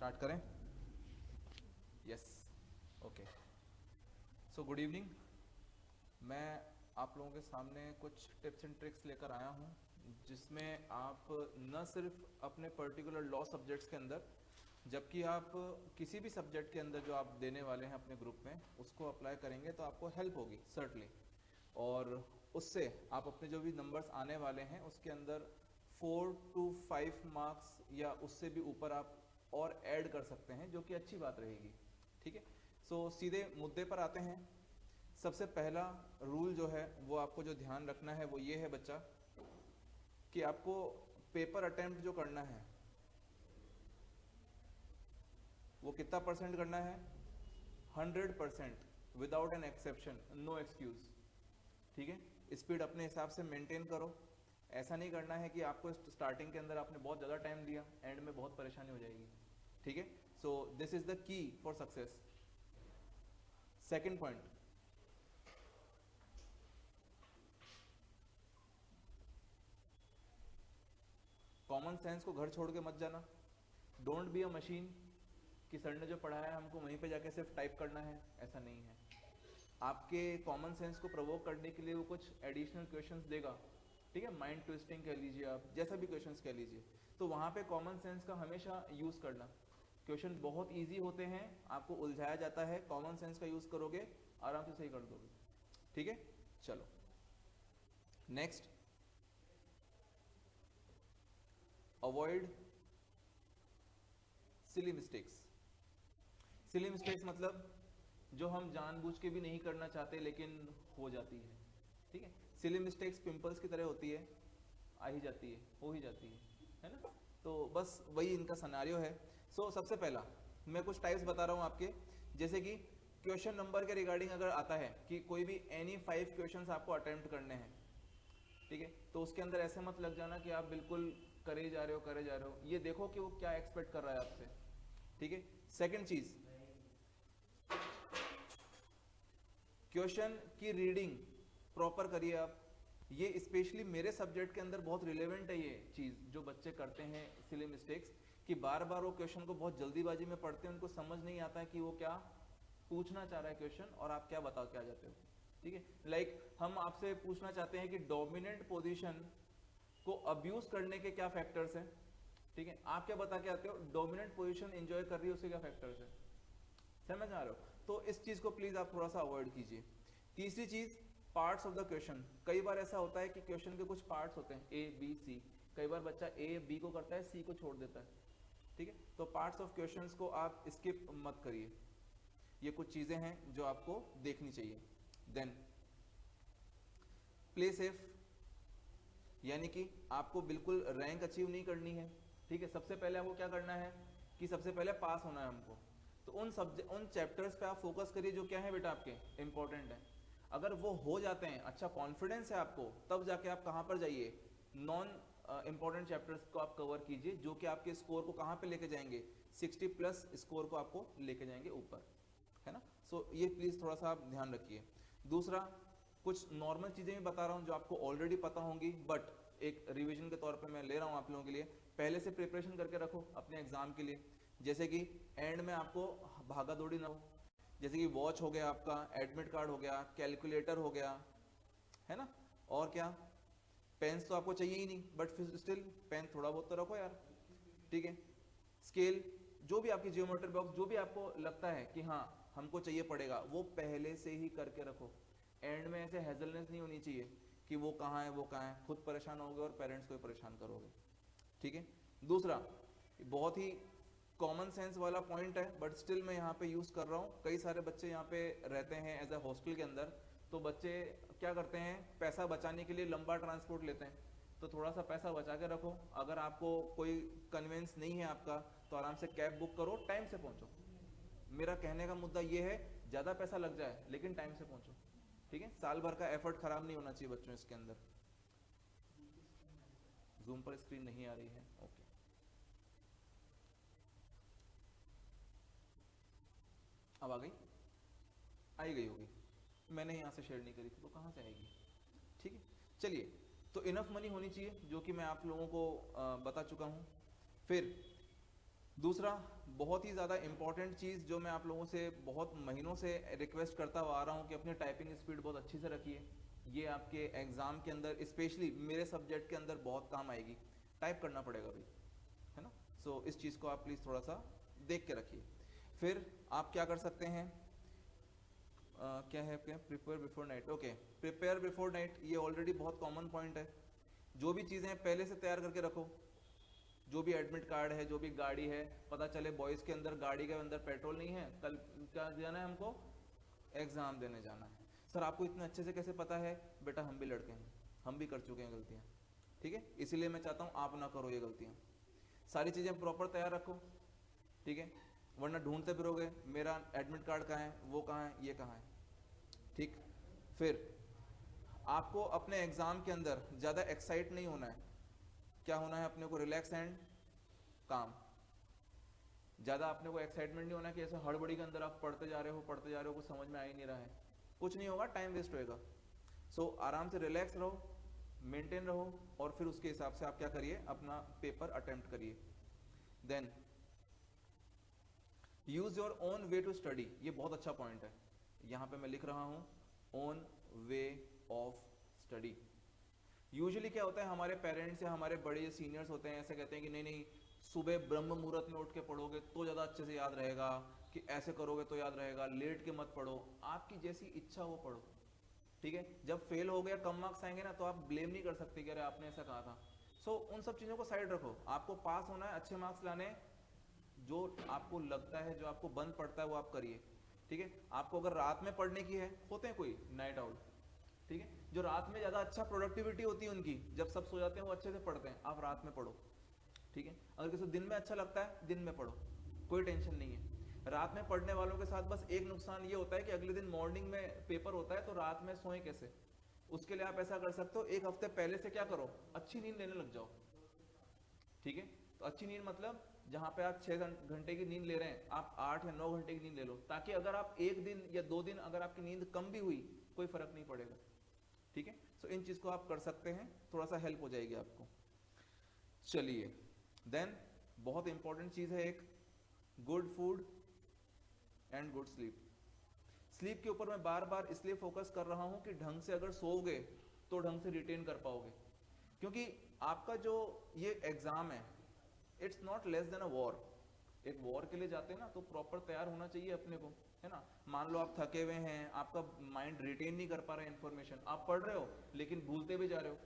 Start करें? Yes, okay. So good evening. मैं आप लोगों के सामने कुछ टिप्स एंड ट्रिक्स लेकर आया हूँ, जिसमें आप न सिर्फ अपने पर्टिकुलर लॉ सब्जेक्ट्स के अंदर, जबकि आप किसी भी सब्जेक्ट के अंदर जो आप देने वाले हैं अपने ग्रुप में, उसको अप्लाई करेंगे तो आपको हेल्प होगी सर्टनली। और उससे आप अपने जो भी नंबर्स आने वाले हैं उसके अंदर 4 to 5 मार्क्स या उससे भी ऊपर आप और ऐड कर सकते हैं, जो कि अच्छी बात रहेगी। ठीक है, सो सीधे मुद्दे पर आते हैं। सबसे पहला रूल जो है वो आपको जो ध्यान रखना है वो ये है बच्चा, कि आपको पेपर अटेम्प्ट जो करना है वो कितना परसेंट करना है? 100%, without an exception, no excuse. ठीक है, स्पीड अपने हिसाब से मेंटेन करो। ऐसा नहीं करना है कि आपको स्टार्टिंग के अंदर आपने बहुत ज़्यादा टाइम दिया, एंड में बहुत परेशानी हो जाएगी। ठीक है, so this is the key for success. Second point, common sense को घर छोड़ के मत जाना। डोंट बी अ मशीन कि सर ने जो पढ़ाया है हमको वहीं पे जाके सिर्फ टाइप करना है, ऐसा नहीं है। आपके कॉमन सेंस को प्रोवोक करने के लिए वो कुछ एडिशनल क्वेश्चंस देगा। ठीक है, माइंड ट्विस्टिंग कह लीजिए, आप जैसा भी क्वेश्चंस कह लीजिए, तो वहाँ पे कॉमन सेंस का हमेशा यूज़ करना। क्वेश्चन बहुत इजी होते हैं, आपको उलझाया जाता है, कॉमन सेंस का यूज़ करोगे आराम से सही कर दोगे। ठीक है, चलो next, avoid silly mistakes. Silly mistakes मतलब जो हम जानबूझ के भी नहीं करना चाहते लेकिन हो जाती है। ठीक है, सिली मिस्टेक्स पिंपल्स की तरह होती है, आ ही जाती है, हो ही जाती है ना? तो बस वही इनका सिनेरियो है। सो सबसे पहला मैं कुछ टाइप्स बता रहा हूँ आपके, जैसे कि क्वेश्चन नंबर के रिगार्डिंग अगर आता है कि कोई भी एनी 5 क्वेश्चंस आपको अटेम्प्ट करने हैं, ठीक है, तो उसके अंदर ऐसे मत लग जाना कि आप बिल्कुल करे जा रहे हो करे जा रहे हो। ये देखो कि वो क्या एक्सपेक्ट कर रहा है आपसे। ठीक है, सेकंड चीज, क्वेश्चन की रीडिंग प्रॉपर करिए आप। ये स्पेशली मेरे सब्जेक्ट के अंदर बहुत रिलेवेंट है ये चीज़, जो बच्चे करते हैं सिली मिस्टेक्स, कि बार बार वो क्वेश्चन को बहुत जल्दीबाजी में पढ़ते हैं, उनको समझ नहीं आता है कि वो क्या पूछना चाह रहा है क्वेश्चन, और आप क्या बताओ क्या जाते हो। ठीक है, लाइक हम आपसे पूछना चाहते हैं कि डोमिनेंट पोजीशन को अब्यूज करने के क्या फैक्टर्स हैं। ठीक है, आप क्या बता के आते हो? डोमिनेंट पोजीशन एंजॉय कर रही है उसके क्या फैक्टर्स हैं। समझ आ रहे हो? तो इस चीज को प्लीज आप थोड़ा सा अवॉइड कीजिए। तीसरी चीज, पार्ट्स ऑफ द क्वेश्चन। कई बार ऐसा होता है कि क्वेश्चन के कुछ पार्ट्स होते हैं, ए बी सी। कई बार बच्चा ए बी को करता है, सी को छोड़ देता है। ठीक है, तो पार्ट्स ऑफ क्वेश्चंस को आप स्किप मत करिए। ये कुछ चीजें हैं जो आपको देखनी चाहिए। देन प्ले सेफ, यानी कि आपको बिल्कुल रैंक अचीव नहीं करनी है। ठीक है, सबसे पहले आपको क्या करना है कि सबसे पहले पास होना है हमको। तो उन चैप्टर्स पे आप फोकस करिए जो क्या है बेटा आपके इंपॉर्टेंट है। अगर वो हो जाते हैं, अच्छा कॉन्फिडेंस है आपको, तब जाके आप कहाँ पर जाइए, नॉन इंपॉर्टेंट चैप्टर्स को आप कवर कीजिए, जो कि आपके स्कोर को कहाँ पे लेके जाएंगे, 60 प्लस स्कोर को आपको लेके जाएंगे ऊपर, है ना? सो ये प्लीज़ थोड़ा सा आप ध्यान रखिए। दूसरा, कुछ नॉर्मल चीज़ें भी बता रहा हूँ जो आपको ऑलरेडी पता होंगी, बट एक रिवीजन के तौर पे मैं ले रहा हूँ आप लोगों के लिए। पहले से प्रिपरेशन करके रखो अपने एग्जाम के लिए, जैसे कि एंड में आपको भागा दौड़ी ना हो। जैसे कि वॉच हो गया आपका, एडमिट कार्ड हो गया, कैलकुलेटर हो गया, है ना? और क्या, पेन्स तो आपको चाहिए ही नहीं, बट फिर स्टिल पेन थोड़ा बहुत तो रखो यार। ठीक है, स्केल, जो भी आपकी जियोमेट्री बॉक्स, जो भी आपको लगता है कि हाँ हमको चाहिए पड़ेगा, वो पहले से ही करके रखो। एंड में ऐसे हेजलनेस नहीं होनी चाहिए कि वो कहाँ है वो कहाँ है, खुद परेशान होगे और पेरेंट्स को भी परेशान करोगे। ठीक है, दूसरा, बहुत ही कॉमन सेंस वाला पॉइंट है, बट स्टिल मैं यहाँ पे यूज़ कर रहा हूँ। कई सारे बच्चे यहाँ पे रहते हैं एज ए हॉस्टल के अंदर, तो बच्चे क्या करते हैं, पैसा बचाने के लिए लंबा ट्रांसपोर्ट लेते हैं। तो थोड़ा सा पैसा बचा के रखो। अगर आपको कोई कन्वेंस नहीं है आपका, तो आराम से कैब बुक करो, टाइम से पहुँचो। मेरा कहने का मुद्दा ये है, ज़्यादा पैसा लग जाए लेकिन टाइम से पहुँचो। ठीक है, साल भर का एफर्ट खराब नहीं होना चाहिए बच्चों इसके अंदर। जूम पर स्क्रीन नहीं आ रही है, ओके। अब आ गई? आई गई होगी, मैंने यहाँ से शेयर नहीं करी थी तो कहाँ से आएगी। ठीक है, चलिए, तो इनफ मनी होनी चाहिए, जो कि मैं आप लोगों को बता चुका हूँ। फिर दूसरा बहुत ही ज़्यादा इंपॉर्टेंट चीज़ जो मैं आप लोगों से बहुत महीनों से रिक्वेस्ट करता हुआ आ रहा हूँ कि अपनी टाइपिंग स्पीड बहुत अच्छी से रखिए। ये आपके एग्ज़ाम के अंदर स्पेशली मेरे सब्जेक्ट के अंदर बहुत काम आएगी। टाइप करना पड़ेगा भाई, है ना। सो इस चीज़ को आप प्लीज़ थोड़ा सा देख के रखिए। फिर आप क्या कर सकते हैं, क्या है आपके prepare before night. Okay, prepare before night ये ऑलरेडी बहुत कॉमन पॉइंट है। जो भी चीज़ें पहले से तैयार करके रखो, जो भी एडमिट कार्ड है, जो भी गाड़ी है, पता चले बॉयज़ के अंदर गाड़ी के अंदर पेट्रोल नहीं है, कल क्या जाना है हमको, एग्ज़ाम देने जाना है। सर आपको इतने अच्छे से कैसे पता है? बेटा हम भी लड़के हैं, हम भी कर चुके हैं गलतियाँ, ठीक है। इसीलिए मैं चाहता हूँ आप ना करो ये गलतियाँ। सारी चीज़ें प्रॉपर तैयार रखो, ठीक है, वरना ढूंढते फिरोगे मेरा एडमिट कार्ड कहाँ है, वो कहाँ है, ये कहाँ है, ठीक। फिर आपको अपने एग्ज़ाम के अंदर ज़्यादा एक्साइट नहीं होना है। क्या होना है अपने को? रिलैक्स एंड काम। ज़्यादा अपने को एक्साइटमेंट नहीं होना कि ऐसे हड़बड़ी के अंदर आप पढ़ते जा रहे हो कुछ समझ में आ ही नहीं रहा है, कुछ नहीं होगा, टाइम वेस्ट होएगा। सो आराम से रिलैक्स रहो, मेंटेन रहो, और फिर उसके हिसाब से आप क्या करिए, अपना पेपर अटेम्प्ट करिए। Then use your own way to study. ये बहुत अच्छा पॉइंट है, यहाँ पे मैं लिख रहा हूँ, own way of study. Usually क्या होता है, हमारे पेरेंट्स या हमारे बड़े सीनियर्स होते हैं, ऐसे कहते हैं कि नहीं नहीं, सुबह ब्रह्म मुहूर्त में उठ के पढ़ोगे तो ज़्यादा अच्छे से याद रहेगा, कि ऐसे करोगे तो याद रहेगा, लेट के मत पढ़ो, आपकी जैसी इच्छा वो पढ़ो, ठीक है। जब फेल हो गया, कम मार्क्स आएंगे ना, तो आप ब्लेम नहीं कर सकते कि अरे आपने ऐसा कहा था। सो उन सब चीज़ों को साइड रखो, आपको पास होना है, अच्छे मार्क्स लाने, जो आपको लगता है, जो आपको बंद पड़ता है वो आप करिए, ठीक है। आपको अगर रात में पढ़ने की है, होते हैं कोई नाइट आउट, ठीक है, जो रात में ज़्यादा अच्छा प्रोडक्टिविटी होती है उनकी, जब सब सो जाते हैं वो अच्छे से पढ़ते हैं, आप रात में पढ़ो, ठीक है। अगर किसी दिन में अच्छा लगता है, दिन में पढ़ो, कोई टेंशन नहीं है। रात में पढ़ने वालों के साथ बस एक नुकसान ये होता है कि अगले दिन मॉर्निंग में पेपर होता है, तो रात में सोएं कैसे? उसके लिए आप ऐसा कर सकते हो, एक हफ्ते पहले से क्या करो, अच्छी नींद लेने लग जाओ, ठीक है। तो अच्छी नींद मतलब जहाँ पे आप 6 घंटे की नींद ले रहे हैं, आप 8 या 9 घंटे की नींद ले लो, ताकि अगर आप एक दिन या 2 दिन अगर आपकी नींद कम भी हुई, कोई फर्क नहीं पड़ेगा, ठीक है। सो इन चीज को आप कर सकते हैं, थोड़ा सा हेल्प हो जाएगी आपको। चलिए, देन बहुत इंपॉर्टेंट चीज है एक, good food and good sleep. Sleep के ऊपर मैं बार बार इसलिए फोकस कर रहा हूं कि ढंग से अगर सोओगे तो ढंग से रिटेन कर पाओगे, क्योंकि आपका जो ये एग्जाम है, it's not less than a war. एक वॉर के लिए जाते हैं ना, तो प्रॉपर तैयार होना चाहिए अपने को, है ना। मान लो आप थके हुए हैं, आपका माइंड रिटेन नहीं कर पा रहा है इन्फॉर्मेशन, आप पढ़ रहे हो लेकिन भूलते भी जा रहे हो।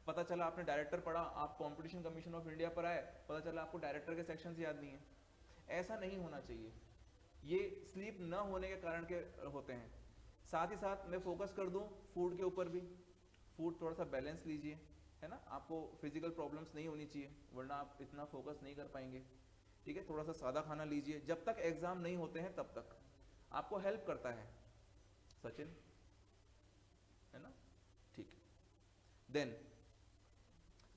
पता चला आपने डायरेक्टर पढ़ा, आप कंपटीशन कमीशन ऑफ इंडिया पर आए, पता चला आपको डायरेक्टर के सेक्शंस याद नहीं है। ऐसा नहीं होना चाहिए, ये स्लीप न होने के कारण के होते हैं। साथ ही साथ मैं फोकस कर दूं फूड के ऊपर भी, फूड थोड़ा सा बैलेंस लीजिए, है ना। आपको फिजिकल प्रॉब्लम्स नहीं होनी चाहिए, वरना आप इतना फोकस नहीं कर पाएंगे, ठीक है। थोड़ा सा सादा खाना लीजिए, जब तक एग्जाम नहीं होते हैं तब तक आपको हेल्प करता है, सचिन, है ना, ठीक। देन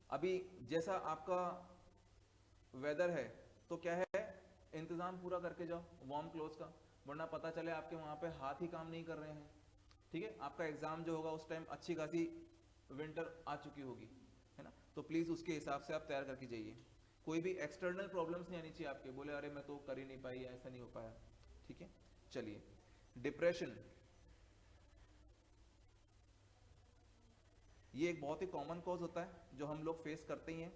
अभी जैसा आपका वेदर है, तो क्या है, इंतजाम पूरा करके जाओ वार्म क्लोथ का, वरना पता चले आपके वहां पे हाथ ही काम नहीं कर रहे हैं, ठीक है। आपका एग्जाम जो होगा उस टाइम अच्छी खासी विंटर आ चुकी होगी, है ना। तो प्लीज उसके हिसाब से आप तैयार करके जाइए। कोई भी एक्सटर्नल प्रॉब्लम्स नहीं आनी चाहिए आपके, बोले अरे मैं तो कर ही नहीं पाई, ऐसा नहीं हो पाया, ठीक है। चलिए, डिप्रेशन, ये एक बहुत ही कॉमन कॉज होता है जो हम लोग फेस करते ही हैं,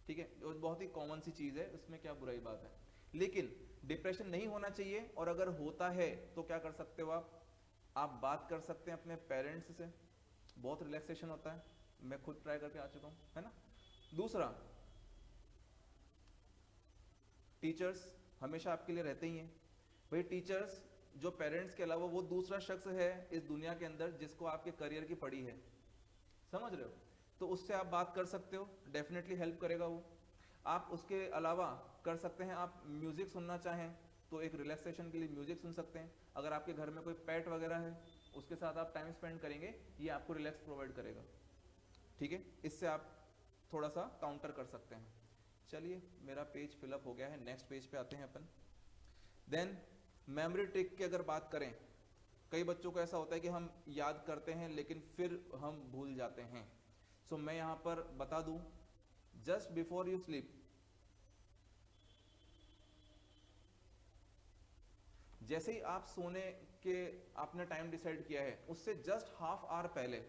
ठीक है। और बहुत ही कॉमन सी चीज है, उसमें क्या बुराई बात है। लेकिन डिप्रेशन नहीं होना चाहिए, और अगर होता है तो क्या कर सकते हो आप बात कर सकते हैं अपने पेरेंट्स से, बहुत रिलैक्सेशन होता है, मैं खुद ट्राई करके आ चुका हूं, है ना। दूसरा, टीचर्स हमेशा आपके लिए रहते ही हैं भाई। टीचर्स जो पेरेंट्स के अलावा वो दूसरा शख्स है इस दुनिया के अंदर जिसको आपके करियर की पड़ी है, समझ रहे हो। तो उससे आप बात कर सकते हो, डेफिनेटली हेल्प करेगा वो। आप उसके अलावा कर सकते हैं, आप म्यूजिक सुनना चाहें तो एक रिलैक्सेशन के लिए म्यूजिक सुन सकते हैं। अगर आपके घर में कोई पेट वगैरह है, उसके साथ आप टाइम स्पेंड करेंगे, ये आपको रिलैक्स प्रोवाइड करेगा, ठीक है। इससे आप थोड़ा सा काउंटर कर सकते हैं। चलिए, मेरा पेज फिलअप हो गया है, नेक्स्ट पेज पे आते हैं अपन। देन मेमोरी ट्रिक की अगर बात करें, कई बच्चों को ऐसा होता है कि हम याद करते हैं लेकिन फिर हम भूल जाते हैं। सो मैं यहाँ पर बता दूं, जस्ट बिफोर यू स्लीप जैसे ही आप सोने के आपने टाइम डिसाइड किया है उससे जस्ट हाफ आवर पहले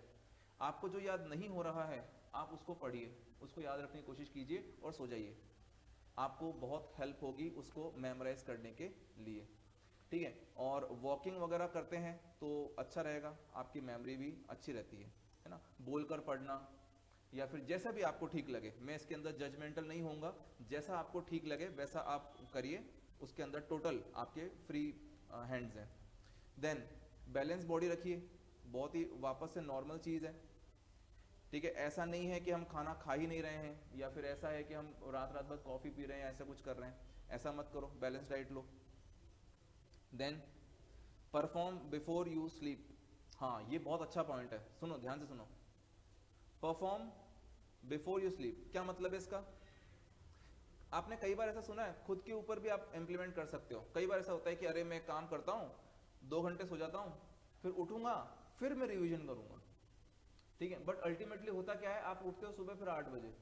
आपको जो याद नहीं हो रहा है आप उसको पढ़िए, उसको याद रखने की कोशिश कीजिए और सो जाइए। आपको बहुत हेल्प होगी उसको मेमोराइज करने के लिए, ठीक है। और वॉकिंग वगैरह करते हैं तो अच्छा रहेगा, आपकी मेमोरी भी अच्छी रहती है ना। बोलकर पढ़ना या फिर जैसा भी आपको ठीक लगे, मैं इसके अंदर जजमेंटल नहीं होऊंगा, जैसा आपको ठीक लगे वैसा आप करिए, उसके अंदर टोटल आपके फ्री हैंड्स हैं। देन बैलेंस बॉडी रखिए, बहुत ही वापस से नॉर्मल चीज़ है, ठीक है। ऐसा नहीं है कि हम खाना खा ही नहीं रहे हैं या फिर ऐसा है कि हम रात रात भर कॉफ़ी पी रहे हैं, ऐसा कुछ कर रहे हैं, ऐसा मत करो, बैलेंस डाइट लो। Then perform before you sleep, हाँ ये बहुत अच्छा पॉइंट है, सुनो ध्यान से सुनो। परफॉर्म बिफोर यू स्लीप क्या मतलब है इसका? आपने कई बार ऐसा सुना है, खुद के ऊपर भी आप इंप्लीमेंट कर सकते हो। कई बार ऐसा होता है कि अरे मैं काम करता हूँ 2 घंटे सो जाता हूँ, फिर उठूंगा, फिर मैं रिवीजन करूंगा, ठीक है। बट अल्टीमेटली होता क्या है, आप उठते हो सुबह फिर 8 बजे,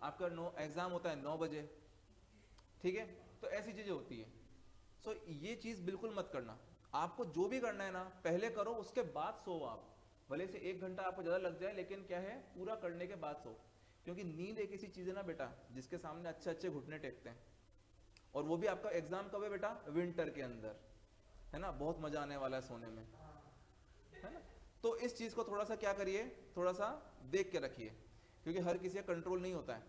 आपका एग्जाम होता है 9 बजे, ठीक है। तो ऐसी चीजें होती है। सो ये चीज बिल्कुल मत करना। आपको जो भी करना है ना पहले करो, उसके बाद सो। आप भले से 1 घंटा आपको ज्यादा लग जाए, लेकिन क्या है पूरा करने के बाद सो। क्योंकि नींद एक ऐसी चीज है ना बेटा जिसके सामने अच्छे अच्छे घुटने टेकते हैं। और वो भी आपका एग्जाम कब है बेटा? विंटर के अंदर, है ना। बहुत मजा आने वाला है सोने में, है ना। तो इस चीज को थोड़ा सा क्या करिए, थोड़ा सा देख के रखिए, क्योंकि हर किसी का कंट्रोल नहीं होता है।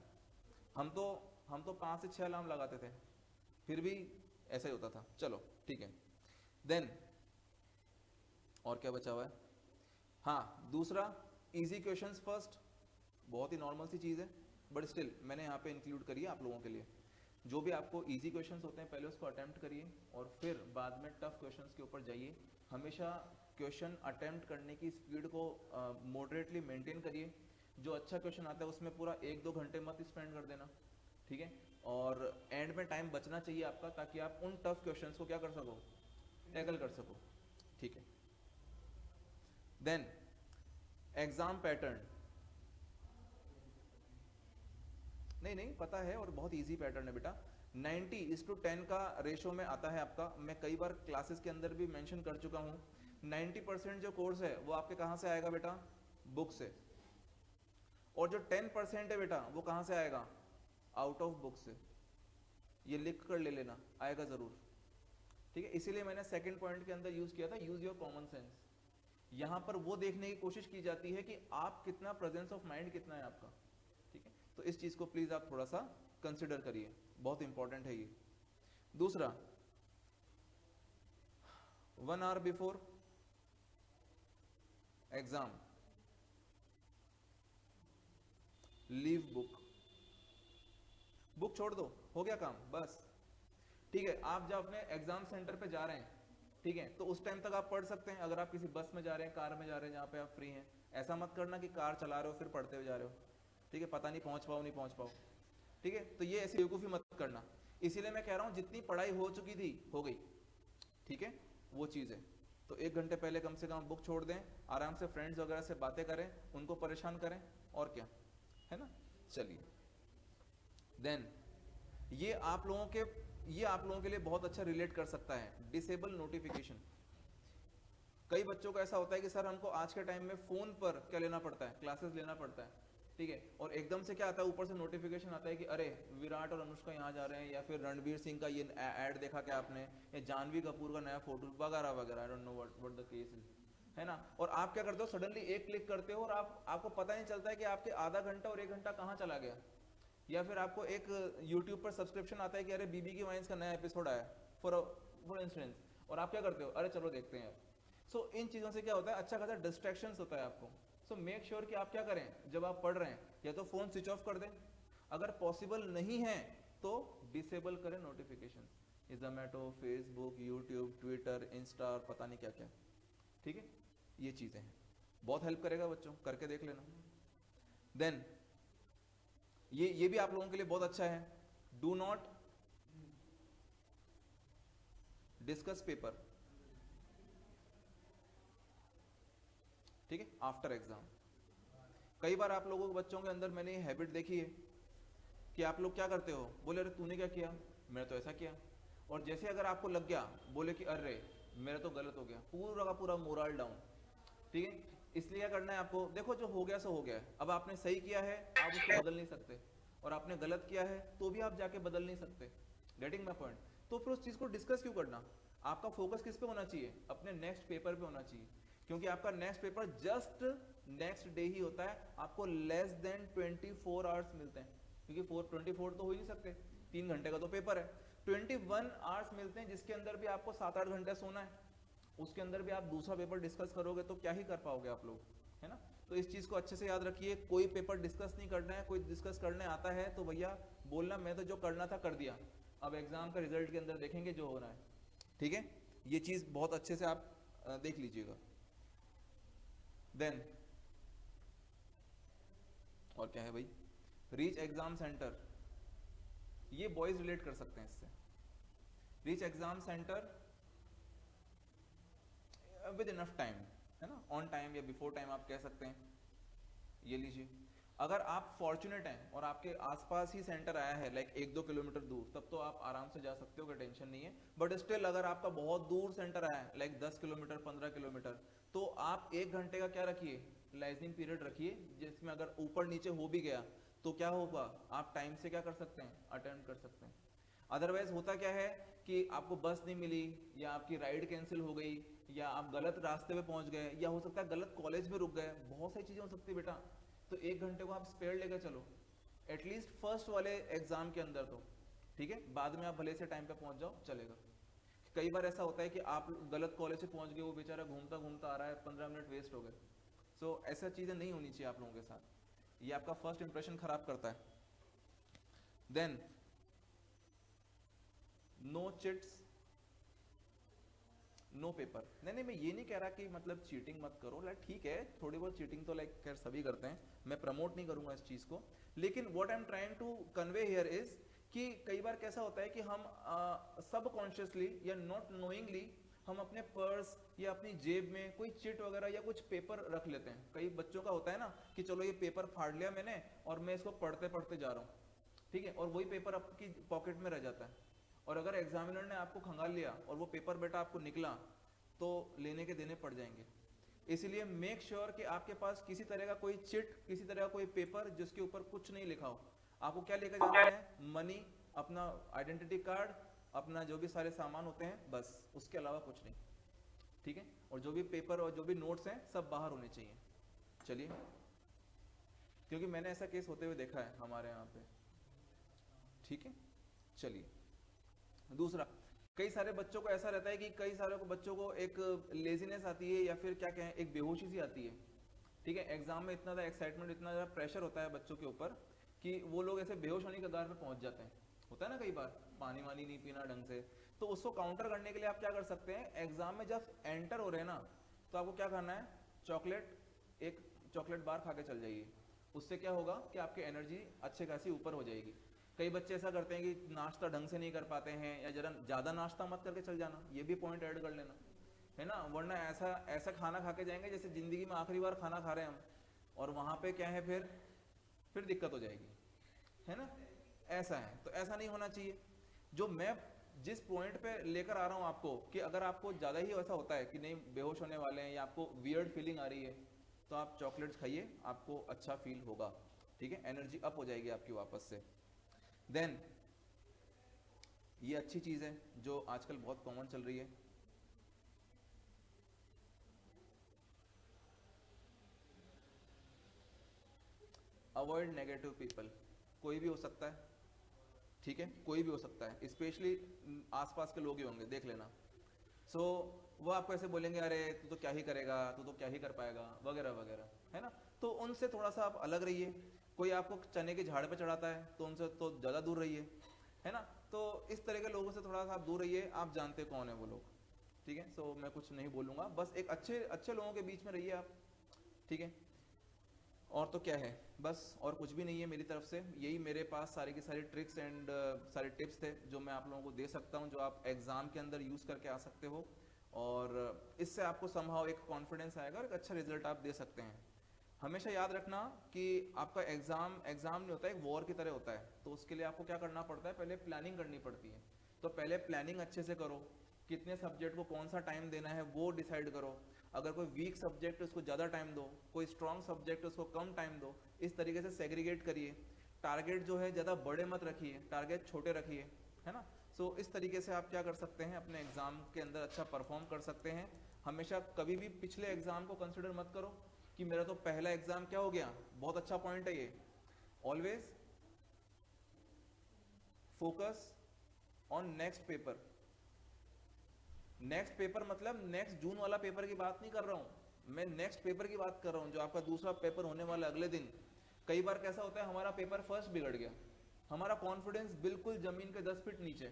हम तो 5 से 6 अलार्म लगाते थे, फिर भी ऐसा ही होता था। चलो ठीक है। देन और क्या बचा हुआ है? हाँ दूसरा, इजी क्वेश्चंस फर्स्ट, बहुत ही नॉर्मल सी चीज़ है, बट स्टिल मैंने यहाँ पे इंक्लूड करी है आप लोगों के लिए। जो भी आपको इजी क्वेश्चंस होते हैं पहले उसको अटेम्प्ट करिए और फिर बाद में टफ क्वेश्चंस के ऊपर जाइए। हमेशा क्वेश्चन अटेम्प्ट करने की स्पीड को मॉडरेटली मेंटेन करिए। जो अच्छा क्वेश्चन आता है उसमें पूरा 1-2 घंटे मत स्पेंड कर देना, ठीक है। और एंड में टाइम बचना चाहिए आपका, ताकि आप उन टफ क्वेश्चंस को क्या कर सको, टैकल कर सको, ठीक है। देन एग्जाम पैटर्न, नहीं पता है, और बहुत इजी पैटर्न है बेटा। 90:10 का रेशो में आता है आपका। मैं कई बार क्लासेस के अंदर भी मेंशन कर चुका हूँ। 90% जो कोर्स है वो आपके कहाँ से आएगा बेटा? बुक से। और जो 10% है बेटा वो कहाँ से आएगा? आउट ऑफ बुक से। ये लिख कर ले लेना, आएगा जरूर, ठीक है। इसीलिए मैंने सेकंड पॉइंट के अंदर यूज किया था, यूज योर कॉमन सेंस। यहाँ पर वो देखने की कोशिश की जाती है कि आप कितना प्रेजेंस ऑफ माइंड कितना है आपका, ठीक है। तो इस चीज को प्लीज आप थोड़ा सा कंसिडर करिए, बहुत इंपॉर्टेंट है ये। दूसरा, 1 hour before exam leave book. Book छोड़ दो, हो गया काम, बस, ठीक है। आप जब अपने एग्जाम सेंटर पे जा रहे हैं, ठीक है, तो उस टाइम तक आप पढ़ सकते हैं। अगर आप किसी बस में जा रहे हैं, कार में जा रहे हैं, जहाँ पे आप फ्री हैं, ऐसा मत करना कि कार चला रहे हो फिर पढ़ते हुए जा रहे हो, ठीक है। पता नहीं पहुंच पाओ नहीं पहुंच पाओ, ठीक है। तो ये ऐसी बेवकूफ़ी मत करना। इसीलिए मैं कह रहा हूँ जितनी पढ़ाई हो चुकी थी हो गई, ठीक है, वो चीज़ है। तो 1 घंटे पहले कम से कम बुक छोड़ दें, आराम से फ्रेंड्स वगैरह से बातें करें, उनको परेशान करें, और क्या, है ना। चलिए, देन ये आप लोगों के लिए बहुत अच्छा रिलेट कर सकता है, डिसेबल नोटिफिकेशन। कई बच्चों को ऐसा होता है कि सर हमको आज के टाइम में फोन पर क्या लेना पड़ता है, क्लासेस लेना पड़ता है, ठीक है। और एकदम से क्या आता है, ऊपर से नोटिफिकेशन आता है कि अरे विराट और अनुष्का यहाँ जा रहे हैं, या फिर रणवीर सिंह का ये ऐड देखा क्या आपने, या जानवी कपूर का नया फोटो वगैरह वगैरह, I don't know what the case is, है ना। और आप क्या करते हो, सडनली एक क्लिक करते हो और आपको पता नहीं चलता है कि आपके आधा घंटा और 1 घंटा कहाँ चला गया। या फिर आपको एक यूट्यूब पर सब्सक्रिप्शन आता है कि अरे बीबी की वाइन्स का नया एपिसोड आया, फॉर इंस्टेंस, और आप क्या करते हो, अरे चलो देखते हैं। सो इन चीज़ों से क्या होता है, अच्छा खासा डिस्ट्रैक्शंस होता है आपको। सो मेक श्योर कि आप क्या करें, जब आप पढ़ रहे हैं या तो फ़ोन स्विच ऑफ कर दें, अगर पॉसिबल नहीं है तो डिसेबल करें notification, Zomato, Facebook, YouTube, Twitter, Insta और पता नहीं क्या क्या, ठीक है। ये चीज़ें हैं, बहुत हेल्प करेगा बच्चों, करके देख लेना। देन ये भी आप लोगों के लिए बहुत अच्छा है, डू नॉट डिस्कस पेपर, ठीक है, आफ्टर एग्जाम। कई बार आप लोगों के बच्चों के अंदर मैंने ये हैबिट देखी है कि आप लोग क्या करते हो, बोले अरे तूने क्या किया, मैंने तो ऐसा किया, और जैसे अगर आपको लग गया, बोले कि अरे मेरा तो गलत हो गया, पूरा का पूरा मोरल डाउन, ठीक है। इसलिए क्या करना है आपको, देखो जो हो गया सो हो गया है, अब आपने सही किया है आप उसको बदल नहीं सकते, और आपने गलत किया है तो भी आप जाके बदल नहीं सकते। Getting my point? तो फिर उस चीज को डिस्कस क्यों करना? आपका फोकस किस पे होना चाहिए? अपने नेक्स्ट पेपर पे होना चाहिए, क्योंकि आपका next paper just next day ही होता है, आपको लेस देन 24 आवर्स मिलते हैं, क्योंकि 24 तो हो ही नहीं सकते, 3 घंटे का तो पेपर है। 21 आवर्स मिलते हैं, जिसके अंदर भी आपको 7-8 घंटे सोना है, उसके अंदर भी आप दूसरा पेपर डिस्कस करोगे तो क्या ही कर पाओगे आप लोग, है ना। तो इस चीज को अच्छे से याद रखिए, कोई पेपर डिस्कस नहीं करना है, कोई डिस्कस करने आता है तो भैया बोलना मैं तो जो करना था कर दिया, अब एग्जाम का रिजल्ट के अंदर देखेंगे जो हो रहा है, ठीक है। ये चीज बहुत अच्छे से आप देख लीजिएगा। देन और क्या है भाई, रीच एग्जाम सेंटर, ये बॉयज रिलेट कर सकते हैं इससे। Reach exam centre with enough time, है ना, ऑन टाइम या बिफोर टाइम आप कह सकते हैं। ये लीजिए, अगर आप फॉर्चुनेट हैं और आपके आसपास ही सेंटर आया है लाइक 1-2 किलोमीटर दूर, तब तो आप आराम से जा सकते हो, कोई टेंशन नहीं है। बट स्टिल अगर आपका बहुत दूर सेंटर आया है लाइक 10 किलोमीटर 15 किलोमीटर, तो आप 1 घंटे का क्या रखिए, लाइजनिंग पीरियड रखिए, जिसमें अगर ऊपर नीचे हो भी गया तो क्या होगा, आप टाइम से क्या कर सकते हैं, अटेंड कर सकते हैं। अदरवाइज होता क्या है कि आपको बस नहीं मिली, या आपकी राइड कैंसिल हो गई, या आप गलत रास्ते पे पहुंच गए, या हो सकता है गलत कॉलेज में रुक गए, बहुत सारी चीजें हो सकती है बेटा। तो 1 घंटे को आप स्पेयर लेकर चलो, एटलीस्ट फर्स्ट वाले एग्जाम के अंदर तो, ठीक है, बाद में आप भले से टाइम पे पहुंच जाओ चलेगा। कई बार ऐसा होता है कि आप गलत कॉलेज से पहुंच गए, वो बेचारा घूमता घूमता आ रहा है, 15 मिनट वेस्ट हो गए। सो ऐसा चीजें नहीं होनी चाहिए आप लोगों के साथ, ये आपका फर्स्ट इंप्रेशन खराब करता है। Then no chits no paper. नहीं, मैं ये नहीं कह रहा कि मतलब चीटिंग मत करो, लाइक ठीक है, थोड़ी बहुत चीटिंग तो लाइक खैर सभी करते हैं, मैं प्रमोट नहीं करूंगा इस चीज को, लेकिन what I am trying to convey here is कि कई बार कैसा होता है कि हम सबकॉन्शियसली या नॉट नोइंगली हम अपने पर्स या अपनी जेब में कोई चिट वगैरह या कुछ पेपर रख लेते हैं। कई बच्चों का होता है ना कि चलो ये पेपर फाड़ लिया मैंने और मैं इसको पढ़ते पढ़ते जा रहा हूँ, ठीक है, और वही पेपर आपकी पॉकेट में रह जाता है, और अगर एग्जामिनर ने आपको खंगाल लिया और वो पेपर बेटा आपको निकला तो लेने के देने पड़ जाएंगे। इसीलिए मेक श्योर कि आपके पास किसी तरह का कोई चिट, किसी तरह का कोई पेपर जिसके ऊपर कुछ नहीं लिखा हो। आपको क्या लेकर जाना है, मनी, अपना आइडेंटिटी कार्ड, अपना जो भी सारे सामान होते हैं, बस उसके अलावा कुछ नहीं, ठीक है। और जो भी पेपर और जो भी नोट्स हैं सब बाहर होने चाहिए। चलिए, क्योंकि मैंने ऐसा केस होते हुए देखा है हमारे यहाँ पे, ठीक है। चलिए, दूसरा, कई सारे बच्चों को ऐसा रहता है कि कई सारे बच्चों को एक लेजीनेस आती है, या फिर क्या कहें, एक बेहोशी सी आती है, ठीक है। एग्जाम में इतना ज़्यादा एक्साइटमेंट, इतना ज़्यादा प्रेशर होता है बच्चों के ऊपर कि वो लोग ऐसे बेहोश होने के कगार पे पहुंच जाते हैं। होता है ना कई बार, पानी वानी नहीं पीना ढंग से, तो उसको काउंटर करने के लिए आप क्या कर सकते हैं, एग्जाम में जब एंटर हो रहे हैं ना, तो आपको क्या करना है, चॉकलेट, एक चॉकलेट बार खा के चल जाइए। उससे क्या होगा कि आपकी एनर्जी अच्छे खासी ऊपर हो जाएगी। कई बच्चे ऐसा करते हैं कि नाश्ता ढंग से नहीं कर पाते हैं, या जरा ज़्यादा नाश्ता मत करके चल जाना, ये भी पॉइंट ऐड कर लेना, है ना, वरना ऐसा ऐसा खाना खा के जाएंगे जैसे ज़िंदगी में आखिरी बार खाना खा रहे हैं हम, और वहाँ पे क्या है, फिर दिक्कत हो जाएगी, है ना। ऐसा है, तो ऐसा नहीं होना चाहिए। जो मैं जिस पॉइंट पे लेकर आ रहा हूँ आपको, कि अगर आपको ज़्यादा ही ऐसा होता है कि नहीं बेहोश होने वाले हैं, या आपको वियर्ड फीलिंग आ रही है, तो आप चॉकलेट्स खाइए, आपको अच्छा फील होगा, ठीक है, एनर्जी अप हो जाएगी आपकी वापस से। देन ये अच्छी चीज है जो आजकल बहुत कॉमन चल रही है, अवॉइड नेगेटिव पीपल। कोई भी हो सकता है, ठीक है, कोई भी हो सकता है, स्पेशली आसपास के लोग ही होंगे, देख लेना। सो वो आपको ऐसे बोलेंगे, अरे तू तो क्या ही करेगा, तू तो क्या ही कर पाएगा, वगैरह वगैरह, है ना। तो उनसे थोड़ा सा आप अलग रहिए। कोई आपको चने के झाड़ पे चढ़ाता है तो उनसे तो ज़्यादा दूर रहिए, है ना। तो इस तरह के लोगों से थोड़ा सा आप दूर रहिए, आप जानते कौन है वो लोग, ठीक है। सो मैं कुछ नहीं बोलूँगा, बस एक अच्छे अच्छे लोगों के बीच में रहिए आप, ठीक है। और तो क्या है, बस और कुछ भी नहीं है मेरी तरफ से, यही मेरे पास सारी की सारी ट्रिक्स एंड सारे टिप्स थे जो मैं आप लोगों को दे सकता हूँ, जो आप एग्ज़ाम के अंदर यूज़ करके आ सकते हो, और इससे आपको समहाउ एक कॉन्फिडेंस आएगा और एक अच्छा रिजल्ट आप दे सकते हैं। हमेशा याद रखना कि आपका एग्ज़ाम एग्ज़ाम नहीं होता है, एक वॉर की तरह होता है, तो उसके लिए आपको क्या करना पड़ता है, पहले प्लानिंग करनी पड़ती है। तो पहले प्लानिंग अच्छे से करो, कितने सब्जेक्ट को कौन सा टाइम देना है वो डिसाइड करो। अगर कोई वीक सब्जेक्ट है उसको ज़्यादा टाइम दो, कोई स्ट्रॉन्ग सब्जेक्ट है उसको कम टाइम दो। इस तरीके से सेग्रीगेट करिए। टारगेट जो है ज़्यादा बड़े मत रखिए, टारगेट छोटे रखिए, है ना। सो इस तरीके से आप क्या कर सकते हैं, अपने एग्जाम के अंदर अच्छा परफॉर्म कर सकते हैं। हमेशा कभी भी पिछले एग्जाम को कंसिडर मत करो कि मेरा तो पहला एग्जाम क्या हो गया। बहुत अच्छा पॉइंट है ये। Always focus on next paper. Next paper मतलब नेक्स्ट जून वाला पेपर की बात नहीं कर रहा हूं मैं, नेक्स्ट पेपर की बात कर रहा हूं, जो आपका दूसरा पेपर होने वाला अगले दिन। कई बार कैसा होता है, हमारा पेपर फर्स्ट बिगड़ गया, हमारा कॉन्फिडेंस बिल्कुल जमीन के 10 फीट नीचे,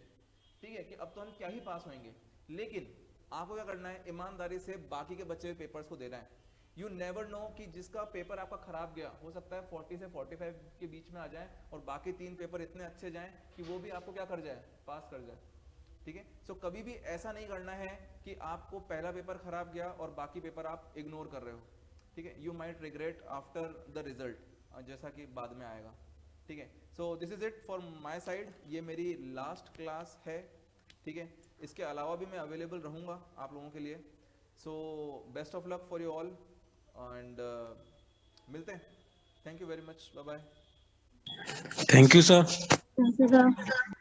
ठीक है, कि अब तो हम क्या ही पास होंगे। लेकिन आपको क्या करना है, ईमानदारी से बाकी के बचे हुए पेपर्स को देना है। यू नेवर नो कि जिसका पेपर आपका खराब गया, हो सकता है 40 से 45 के बीच में आ जाए, और बाकी 3 पेपर इतने अच्छे जाएं कि वो भी आपको क्या कर जाए, पास कर जाए। ठीक है। सो कभी भी ऐसा नहीं करना है कि आपको पहला पेपर खराब गया और बाकी पेपर आप इग्नोर कर रहे हो। ठीक है, you might regret after the result, जैसा कि बाद में आएगा। ठीक है। So this is it for my side, ये मेरी लास्ट क्लास है। ठीक है, इसके अलावा भी मैं अवेलेबल रहूँगा आप लोगों के लिए। So best of luck for you all, and मिलते हैं। Thank you very much, bye bye. Thank you sir. Thank you, sir.